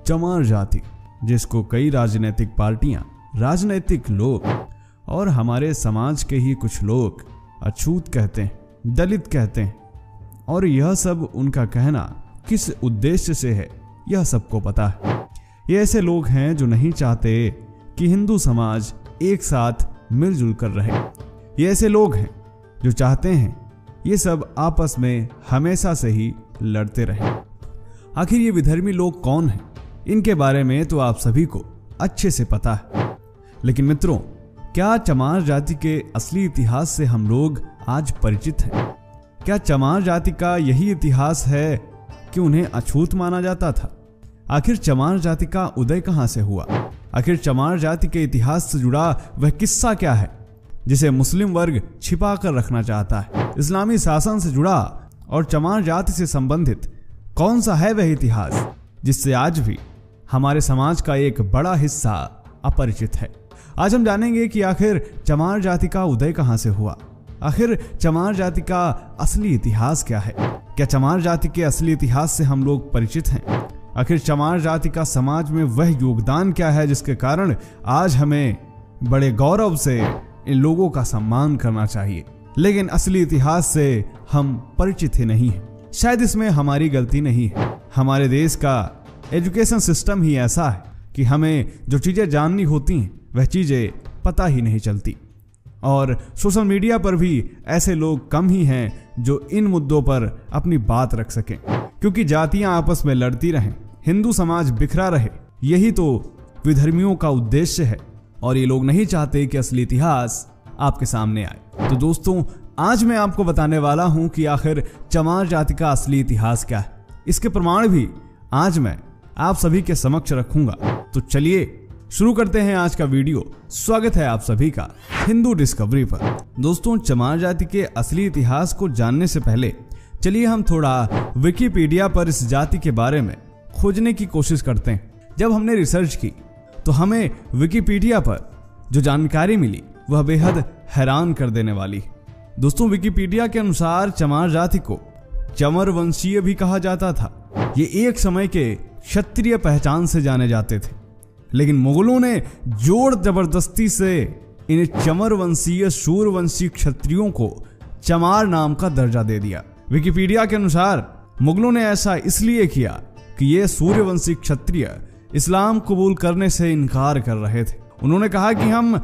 चमार जाति, जिसको कई राजनीतिक पार्टियां, राजनीतिक लोग और हमारे समाज के ही कुछ लोग अछूत कहते हैं, दलित कहते हैं। और यह सब उनका कहना किस उद्देश्य से है यह सबको पता है। ये ऐसे लोग हैं जो नहीं चाहते कि हिंदू समाज एक साथ मिलजुल कर रहे। ये ऐसे लोग हैं जो चाहते हैं ये सब आपस में हमेशा से ही लड़ते रहे। आखिर ये विधर्मी लोग कौन हैं? इनके बारे में तो आप सभी को अच्छे से पता है, लेकिन मित्रों, क्या चमार जाति के असली इतिहास से हम लोग आज परिचित हैं? क्या चमार जाति का यही इतिहास है कि उन्हें अछूत माना जाता था? आखिर चमार जाति का उदय कहां से हुआ? आखिर चमार जाति के इतिहास से जुड़ा वह किस्सा क्या है जिसे मुस्लिम वर्ग छिपा कर रखना चाहता है? इस्लामी शासन से जुड़ा और चमार जाति से संबंधित कौन सा है वह इतिहास जिससे आज भी हमारे समाज का एक बड़ा हिस्सा अपरिचित है? आज हम जानेंगे कि आखिर चमार जाति का उदय कहां से हुआ, आखिर चमार जाति का असली इतिहास क्या है, क्या चमार जाति के असली इतिहास से हम लोग परिचित हैं? आखिर चमार जाति का समाज में वह योगदान क्या है जिसके कारण आज हमें बड़े गौरव से इन लोगों का सम्मान करना चाहिए, लेकिन असली इतिहास से हम परिचित ही नहीं हैं। शायद इसमें हमारी गलती नहीं है। हमारे देश का एजुकेशन सिस्टम ही ऐसा है कि हमें जो चीजें जाननी होती हैं वह चीजें पता ही नहीं चलती। और सोशल मीडिया पर भी ऐसे लोग कम ही हैं जो इन मुद्दों पर अपनी बात रख सकें, क्योंकि जातियां आपस में लड़ती रहें, हिंदू समाज बिखरा रहे, यही तो विधर्मियों का उद्देश्य है। और ये लोग नहीं चाहते कि असली इतिहास आपके सामने आए। तो दोस्तों, आज मैं आपको बताने वाला हूं कि आखिर चमार जाति का असली इतिहास क्या है। इसके प्रमाण भी आज मैं आप सभी के समक्ष रखूंगा। तो चलिए शुरू करते हैं आज का वीडियो। स्वागत है आप सभी का हिंदू डिस्कवरी पर। दोस्तों, चमार जाति के असली इतिहास को जानने से पहले चलिए हम थोड़ा विकिपीडिया पर इस जाति के बारे में खोजने की कोशिश करते हैं। जब हमने रिसर्च की तो हमें विकिपीडिया पर जो जानकारी मिली वह बेहद हैरान कर देने वाली है। दोस्तों, विकिपीडिया के अनुसार चमार जाति को चमर वंशीय भी कहा जाता था। ये एक समय के क्षत्रिय पहचान से जाने जाते थे, लेकिन मुगलों ने जोर जबरदस्ती से इन्हें चमर वंशीय सूर्यवंशी क्षत्रियों को चमार नाम का दर्जा दे दिया। विकिपीडिया के अनुसार मुगलों ने ऐसा इसलिए किया कि ये सूर्यवंशी क्षत्रिय इस्लाम कबूल करने से इनकार कर रहे थे। उन्होंने कहा कि हम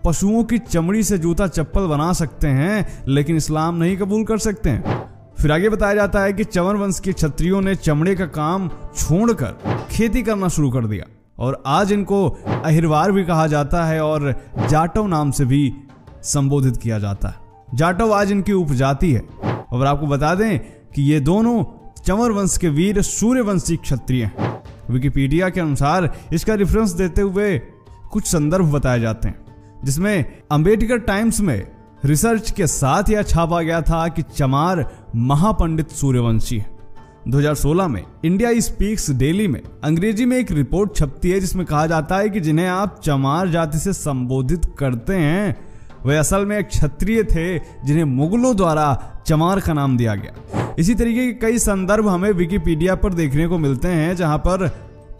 पशुओं की चमड़ी से जूता चप्पल बना सकते हैं, लेकिन इस्लाम नहीं कबूल कर सकते हैं। फिर आगे बताया जाता है कि चमर वंश के क्षत्रियों ने चमड़े का काम छोड़कर खेती करना शुरू कर दिया और आज इनको अहिरवार भी कहा जाता है और जाटव नाम से भी संबोधित किया जाता है। जाटव आज इनकी उपजाति है। और आपको बता दें कि ये दोनों चमर वंश के वीर सूर्यवंशी क्षत्रिय हैं। विकिपीडिया के अनुसार इसका रेफरेंस देते हुए कुछ संदर्भ बताए जाते हैं, जिसमें अंबेडकर टाइम्स में रिसर्च के साथ यह छापा गया था कि चमार महापंडित सूर्यवंशी है। 2016 में इंडिया स्पीक्स डेली में अंग्रेजी में एक रिपोर्ट छपती है जिसमें कहा जाता है कि जिन्हें आप चमार जाति से संबोधित करते हैं वे असल में क्षत्रिय थे जिन्हें मुगलों द्वारा चमार का नाम दिया गया। इसी तरीके के कई संदर्भ हमें विकिपीडिया पर देखने को मिलते हैं जहां पर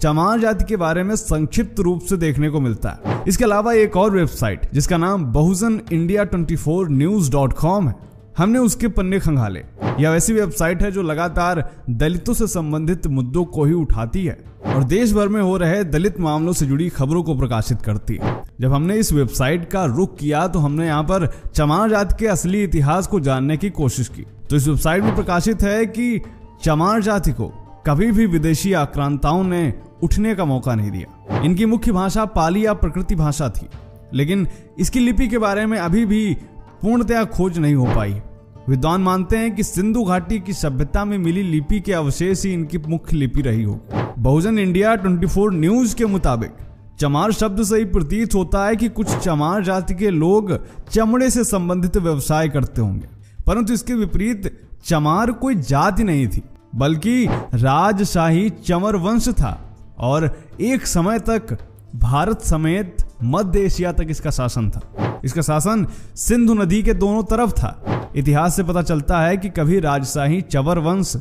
चमार जाति के बारे में संक्षिप्त रूप से देखने को मिलता है। इसके अलावा एक और वेबसाइट जिसका नाम बहुजन इंडिया 24news.com है, हमने उसके पन्ने खंगाले। यह वैसी वेबसाइट है जो लगातार दलितों से संबंधित मुद्दों को ही उठाती है और देश भर में हो रहे दलित मामलों से जुड़ी खबरों को प्रकाशित करती है। जब हमने इस वेबसाइट का रुख किया तो हमने यहाँ पर चमार जाति के असली इतिहास को जानने की कोशिश की। तो इस वेबसाइट में प्रकाशित है कि चमार जाति को कभी भी विदेशी आक्रांताओं ने उठने का मौका नहीं दिया। इनकी मुख्य भाषा पाली या प्रकृति भाषा थी, लेकिन इसकी लिपि के बारे में अभी भी पूर्णतया खोज नहीं हो पाई। विद्वान मानते हैं कि सिंधु घाटी की सभ्यता में मिली लिपि के अवशेष ही इनकी मुख्य लिपि रही हो। बहुजन इंडिया 24 न्यूज के मुताबिक चमार शब्द से ही प्रतीत होता है कि कुछ चमार जाति के लोग चमड़े से संबंधित व्यवसाय करते होंगे, परंतु इसके विपरीत चमार कोई जाति नहीं थी बल्कि राजशाही चमर वंश था और एक समय तक भारत समेत मध्य एशिया तक इसका शासन था। इसका शासन सिंधु नदी के दोनों तरफ था। इतिहास से पता चलता है कि कभी राजशाही चबर वंश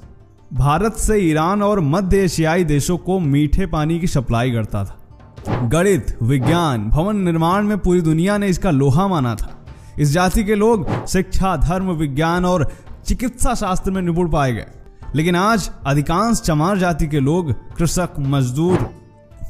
भारत से ईरान और मध्य एशियाई देशों को मीठे पानी की सप्लाई करता था। गणित, विज्ञान, भवन निर्माण में पूरी दुनिया ने इसका लोहा माना था। इस जाति के लोग शिक्षा, धर्म, विज्ञान और चिकित्सा शास्त्र में निपुण पाए गए। लेकिन आज अधिकांश चमार जाति के लोग कृषक, मजदूर,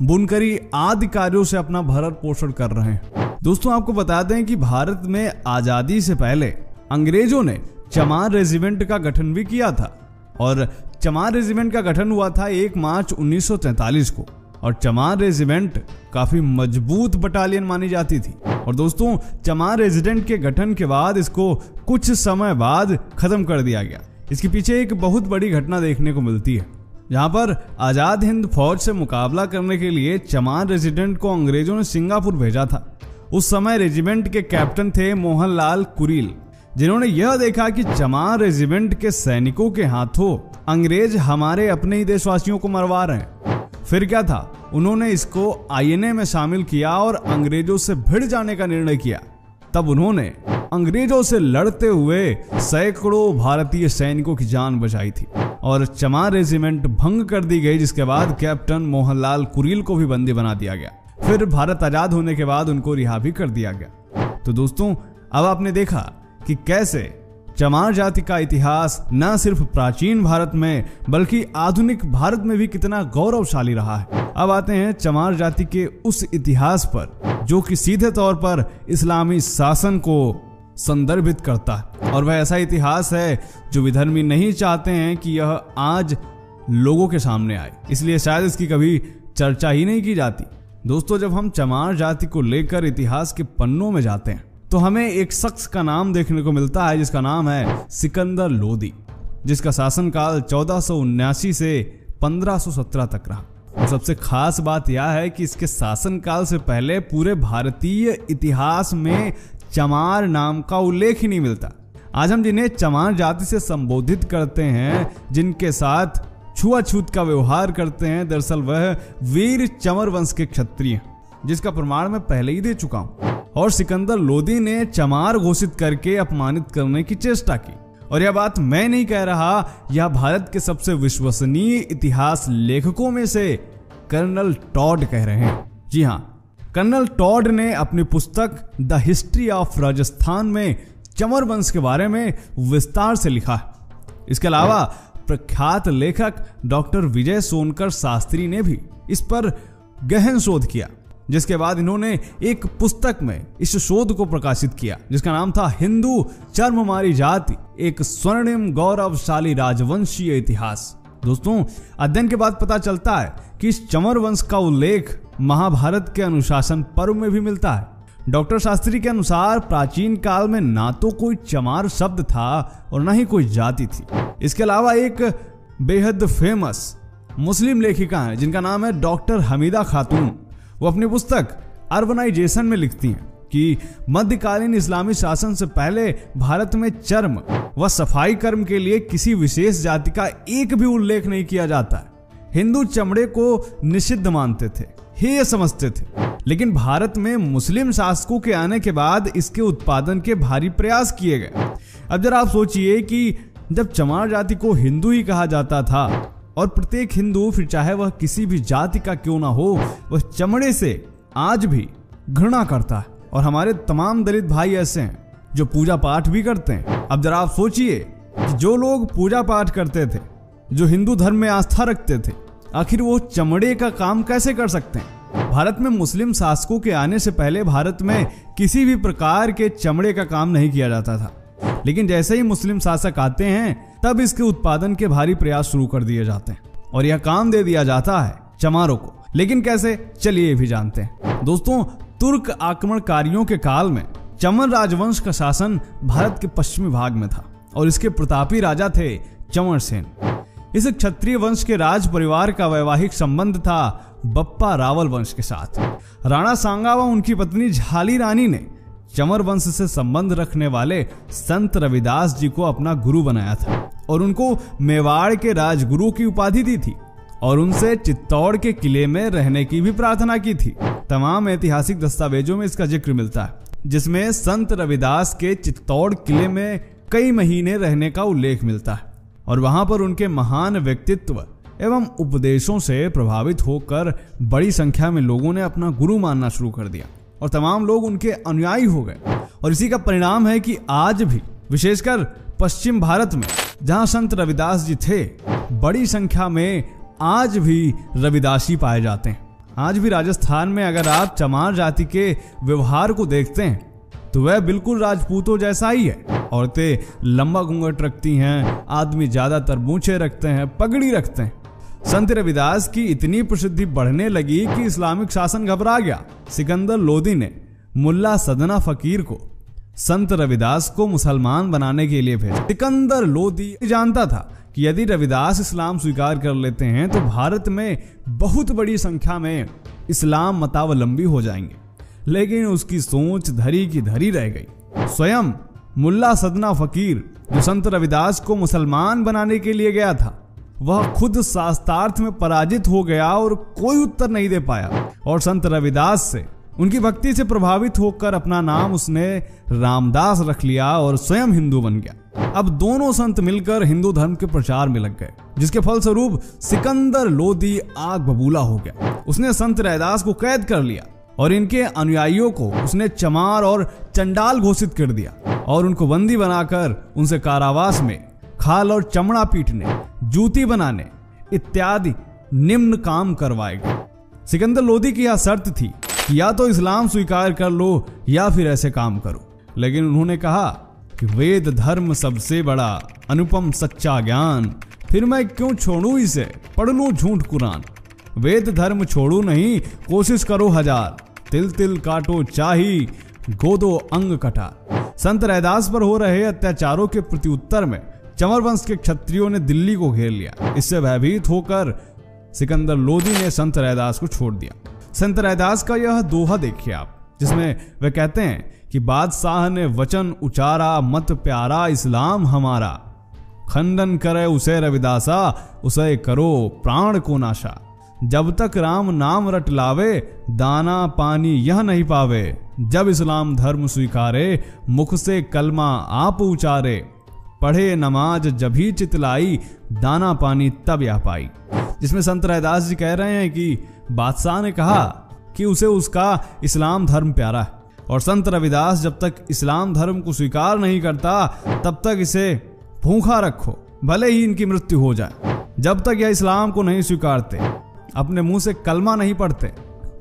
बुनकरी आदि कार्यों से अपना भरण पोषण कर रहे हैं। दोस्तों, आपको बता दें कि भारत में आजादी से पहले अंग्रेजों ने चमार रेजिमेंट का गठन भी किया था और चमार रेजिमेंट का गठन हुआ था 1 मार्च 1943 को। और चमार रेजिमेंट काफी मजबूत बटालियन मानी जाती थी। और दोस्तों, चमार रेजिमेंट के गठन के बाद इसको कुछ समय बाद खत्म कर दिया गया। इसके पीछे एक बहुत बड़ी घटना देखने को मिलती है, जहां पर आजाद हिंद फौज से मुकाबला करने के लिए चमार रेजिमेंट को अंग्रेजों ने सिंगापुर भेजा था। उस समय रेजिमेंट के कैप्टन थे मोहनलाल कुरील, जिन्होंने यह देखा कि चमार रेजिमेंट के सैनिकों के हाथों अंग्रेज हमारे अपने ही देशवासियों को मरवा रहे हैं। फिर क्या था, उन्होंने इसको आईएनए में शामिल किया और अंग्रेजों से भिड़ जाने का निर्णय किया। तब उन्होंने अंग्रेजों से लड़ते हुए सैकड़ों भारतीय सैनिकों की जान बचाई थी और चमार रेजिमेंट भंग कर दी गई, जिसके बाद कैप्टन मोहनलाल कुरील को भी बंदी बना दिया गया। फिर भारत आजाद होने के बाद उनको रिहा भी कर दिया गया। तो दोस्तों, अब आपने देखा कि कैसे चमार जाति का इतिहास न सिर्फ प्राचीन भारत में बल्कि आधुनिक भारत में भी कितना गौरवशाली रहा है। अब आते हैं चमार जाति के उस इतिहास पर जो कि सीधे तौर पर इस्लामी शासन को संदर्भित करता है। और वह ऐसा इतिहास है जो विधर्मी नहीं चाहते हैं कि यह आज लोगों के सामने आए, इसलिए शायद इसकी कभी चर्चा ही नहीं की जाती। दोस्तों, जब हम चमार जाति को लेकर इतिहास के पन्नों में जाते हैं तो हमें एक शख्स का नाम देखने को मिलता है, जिसका नाम है सिकंदर लोदी, जिसका शासनकाल 1479 से 1517 तक रहा। और सबसे खास बात यह है कि इसके शासनकाल से पहले पूरे भारतीय इतिहास में चमार नाम का उल्लेख ही नहीं मिलता। आज हम जिन्हें चमार जाति से संबोधित करते हैं, जिनके साथ छुआछूत का व्यवहार करते हैं, दरअसल वह वीर चमर वंश के क्षत्रिय, जिसका प्रमाण मैं पहले ही दे चुका हूं। और सिकंदर लोदी ने चमार घोषित करके अपमानित करने की चेष्टा की। और यह बात मैं नहीं कह रहा, यह भारत के सबसे विश्वसनीय इतिहास लेखकों में से कर्नल टॉड कह रहे हैं। जी हाँ, कर्नल टॉड ने अपनी पुस्तक द हिस्ट्री ऑफ राजस्थान में चमर वंश के बारे में विस्तार से लिखा है। इसके अलावा प्रख्यात लेखक डॉक्टर विजय सोनकर शास्त्री ने भी इस पर गहन शोध किया, जिसके बाद इन्होंने एक पुस्तक में इस शोध को प्रकाशित किया, जिसका नाम था हिंदू चर्ममारी जाति, एक स्वर्णिम गौरवशाली राजवंशीय इतिहास। दोस्तों, अध्ययन के बाद पता चलता है कि इस चमर वंश का उल्लेख महाभारत के अनुशासन पर्व में भी मिलता है। डॉक्टर शास्त्री के अनुसार प्राचीन काल में ना तो कोई चमार शब्द था और ना ही कोई जाति थी। इसके अलावा एक बेहद फेमस मुस्लिम लेखिका है जिनका नाम है डॉक्टर हमीदा खातून। वो अपनी पुस्तक अर्बनाइजेशन में लिखती हैं कि मध्यकालीन इस्लामी शासन से पहले भारत में चर्म व सफाई कर्म के लिए किसी विशेष जाति का एक भी उल्लेख नहीं किया जाता है। हिंदू चमड़े को निषिद्ध मानते थे, हेय समझते थे, लेकिन भारत में मुस्लिम शासकों के आने के बाद इसके उत्पादन के भारी प्रयास किए गए। अब जरा आप सोचिए कि जब चमार जाति को हिंदू ही कहा जाता था और प्रत्येक हिंदू, फिर चाहे वह किसी भी जाति का क्यों ना हो, वह चमड़े से आज भी घृणा करता है। और हमारे तमाम दलित भाई ऐसे हैं जो पूजा पाठ भी करते हैं। अब जरा आप सोचिए कि जो लोग पूजा पाठ करते थे, जो हिंदू धर्म में आस्था रखते थे, आखिर वो चमड़े का काम कैसे कर सकते हैं? भारत में मुस्लिम शासकों के आने से पहले भारत में किसी भी प्रकार के चमड़े का काम नहीं किया जाता था, लेकिन जैसे ही मुस्लिम शासक आते हैं तब इसके उत्पादन के भारी प्रयास शुरू कर दिए जाते हैं और यह काम दे दिया जाता है चमारों को। लेकिन कैसे, चलिए ये भी जानते हैं। दोस्तों, तुर्क आक्रमणकारियों के काल में चमर राजवंश का शासन भारत के पश्चिमी भाग में था और इसके प्रतापी राजा थे चमर सेन। इस क्षत्रिय वंश के राज परिवार का वैवाहिक संबंध था बप्पा रावल वंश के साथ। राणा सांगा व उनकी पत्नी झाली रानी ने चमर वंश से संबंध रखने वाले संत रविदास जी को अपना गुरु बनाया था और उनको मेवाड़ के राजगुरु की उपाधि दी थी और उनसे चित्तौड़ के किले में रहने की भी प्रार्थना की थी। तमाम ऐतिहासिक दस्तावेजों में इसका जिक्र मिलता है, जिसमें संत रविदास के चित्तौड़ किले में कई महीने रहने का उल्लेख मिलता है। और वहां पर उनके महान व्यक्तित्व एवं उपदेशों से प्रभावित होकर बड़ी संख्या में लोगों ने अपना गुरु मानना शुरू कर दिया और तमाम लोग उनके अनुयायी हो गए। और इसी का परिणाम है कि आज भी विशेषकर पश्चिम भारत में जहां संत रविदास जी थे, बड़ी संख्या में आज भी रविदासी पाए जाते हैं। आज भी राजस्थान में अगर आप चमार जाति के व्यवहार को देखते हैं तो वह बिल्कुल राजपूतों जैसा ही है। औरतें लंबा घूंघट रखती हैं, आदमी ज्यादातर मूछें रखते हैं, पगड़ी रखते हैं। संत रविदास की इतनी प्रसिद्धि बढ़ने लगी कि इस्लामिक शासन घबरा गया। सिकंदर लोदी ने मुल्ला सदना फकीर को संत रविदास को मुसलमान बनाने के लिए भेजा। सिकंदर लोदी जानता था कि यदि रविदास इस्लाम स्वीकार कर लेते हैं तो भारत में बहुत बड़ी संख्या में इस्लाम मतावलंबी हो जाएंगे, लेकिन उसकी सोच धरी की धरी रह गई। स्वयं मुल्ला सदना फकीर जो संत रविदास को मुसलमान बनाने के लिए गया था, वह खुद शास्त्रार्थ में पराजित हो गया और कोई उत्तर नहीं दे पाया। और संत रविदास से, उनकी भक्ति से प्रभावित होकर अपना नाम उसने रामदास रख लिया और स्वयं हिंदू बन गया। अब दोनों संत मिलकर हिंदू धर्म के प्रचार में लग गए, जिसके फलस्वरूप सिकंदर लोदी आग बबूला हो गया। उसने संत रविदास को कैद कर लिया और इनके अनुयायियों को उसने चमार और चंडाल घोषित कर दिया और उनको बंदी बनाकर उनसे कारावास में खाल और चमड़ा पीटने, जूती बनाने इत्यादि निम्न काम करवाएगा। सिकंदर लोदी की यह शर्त थी कि या तो इस्लाम स्वीकार कर लो या फिर ऐसे काम करो। लेकिन उन्होंने कहा कि वेद धर्म सबसे बड़ा, अनुपम सच्चा ज्ञान, फिर मैं क्यों छोड़ूं इसे, पढ़ लूं झूठ कुरान। वेद धर्म छोड़ू नहीं, कोशिश करो हजार, तिल तिल काटो चाही, गोदो अंग कटार। संत रविदास पर हो रहे अत्याचारों के प्रत्युत्तर में चंवर वंश के क्षत्रियों ने दिल्ली को घेर लिया। इससे भयभीत होकर सिकंदर लोदी ने संत रविदास को छोड़ दिया। संत रविदास का यह दोहा देखिए आप, जिसमें वे कहते हैं कि बादशाह ने वचन उचारा, मत प्यारा इस्लाम हमारा, खंडन करे उसे रविदासा, उसे करो प्राण को नाशा। जब तक राम नाम रट लावे, दाना पानी यह नहीं पावे। जब इस्लाम धर्म स्वीकारे, मुख से कलमा आप उचारे। पढ़े नमाज जभी चितलाई, दाना पानी तब या पाई। जिसमें संत रविदास जी कह रहे हैं कि बादशाह ने कहा कि उसे उसका इस्लाम धर्म प्यारा है, और संत रविदास जब तक इस्लाम धर्म को स्वीकार नहीं करता तब तक इसे भूखा रखो, भले ही इनकी मृत्यु हो जाए। जब तक यह इस्लाम को नहीं स्वीकारते, अपने मुंह से कलमा नहीं पढ़ते,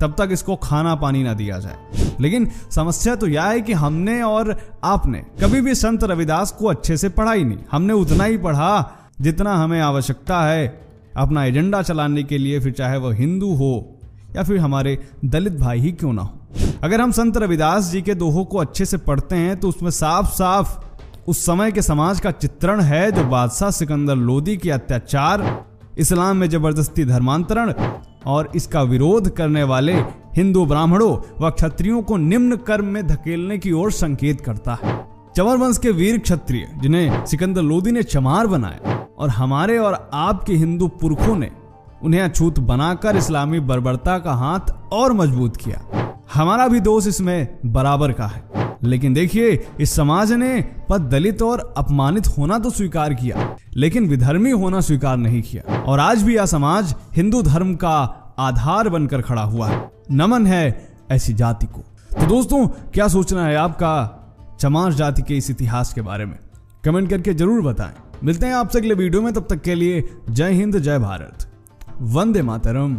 तब तक इसको खाना पानी ना दिया जाए। लेकिन समस्या तो यह है कि हमने और आपने कभी भी संत रविदास को अच्छे से पढ़ा ही नहीं। हमने उतना ही पढ़ा जितना हमें आवश्यकता है अपना एजेंडा चलाने के लिए, फिर चाहे वह हिंदू हो या फिर हमारे दलित भाई ही क्यों ना हो। अगर हम संत रविदास जी के दोहों को अच्छे से पढ़ते हैं तो उसमें साफ साफ उस समय के समाज का चित्रण है, जो बादशाह सिकंदर लोदी के अत्याचार, इस्लाम में जबरदस्ती धर्मांतरण और इसका विरोध करने वाले हिंदू ब्राह्मणों व क्षत्रियों को निम्न कर्म में धकेलने की ओर संकेत करता है। चंवर वंश के वीर क्षत्रिय जिन्हें सिकंदर लोदी ने चमार बनाया, और हमारे और आपके हिंदू पुरखों ने उन्हें अछूत बनाकर इस्लामी बर्बरता का हाथ और मजबूत किया। हमारा भी दोष इसमें बराबर का है। लेकिन देखिए, इस समाज ने पद दलित और अपमानित होना तो स्वीकार किया, लेकिन विधर्मी होना स्वीकार नहीं किया। और आज भी यह समाज हिंदू धर्म का आधार बनकर खड़ा हुआ है। नमन है ऐसी जाति को। तो दोस्तों, क्या सोचना है आपका चमार जाति के इस इतिहास के बारे में? कमेंट करके जरूर बताएं। मिलते हैं आपसे अगले वीडियो में, तब तक के लिए जय हिंद, जय भारत, वंदे मातरम।